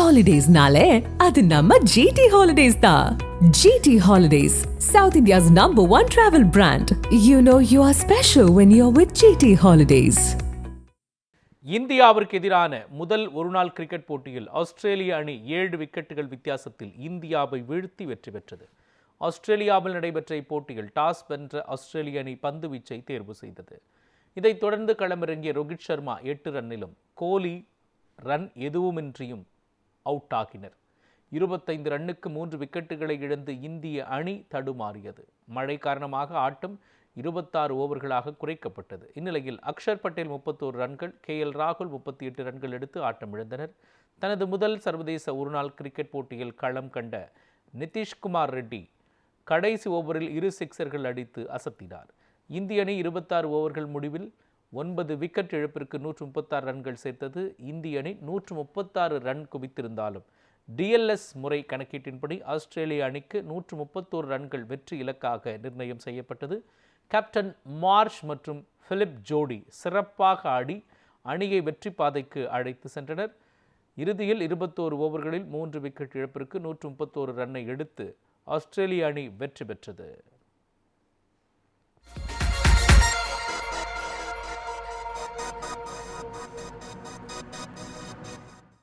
Holidays-nale, adu namma GT Holidays da. GT Holidays, South India's #1 travel brand. You know you are special when you're with GT Holidays. இந்தியாவிற்கு எதிரான முதல் ஒருநாள் cricket போட்டியில் ஆஸ்திரேலிய அணி 7 விக்கெட்டுகள் வித்தியாசத்தில் இந்தியாவை வீழ்த்தி வெற்றி பெற்றது. ஆஸ்திரேலியாவில் நடைபெற்ற இப்போட்டியில் டாஸ் வென்ற ஆஸ்திரேலிய அணி பந்து வீச்சை தேர்வு செய்தது. இதைத் தொடர்ந்து களமிறங்கிய ரோஹித் சர்மா 8 ரன்னிலும் கோலி ரன் எதுவுமின்றியும் அவுட் ஆகினர். 25 ரன்னுக்கு 3 விக்கெட்டுகளை இழந்து இந்திய அணி தடுமாறியது. மழை காரணமாக ஆட்டம் 26 ஓவர்களாக குறைக்கப்பட்டது. இந்நிலையில் அக்ஷர் பட்டேல் 31 ரன்கள், KL ராகுல் 38 ரன்கள் எடுத்து ஆட்டம் இழந்தனர். தனது முதல் சர்வதேச ஒருநாள் கிரிக்கெட் போட்டியில் களம் கண்ட நிதிஷ்குமார் ரெட்டி கடைசி ஓவரில் 2 சிக்சர்கள் அடித்து அசத்தினார். இந்திய அணி 26 ஓவர்கள் முடிவில் 9 விக்கெட் இழப்பிற்கு 136 ரன்கள் சேர்த்தது. இந்திய அணி 136 ரன் குவித்திருந்தாலும் DLS முறை கணக்கீட்டின்படி ஆஸ்திரேலிய அணிக்கு 131 ரன்கள் வெற்றி இலக்காக நிர்ணயம் செய்யப்பட்டது. கேப்டன் மார்ஷ் மற்றும் பிலிப் ஜோடி சிறப்பாக ஆடி அணியை வெற்றி பாதைக்கு அழைத்து சென்றனர். இறுதியில் 21 ஓவர்களில் 3 விக்கெட் இழப்பிற்கு 131 ரன்னை எடுத்து ஆஸ்திரேலிய அணி வெற்றி பெற்றது.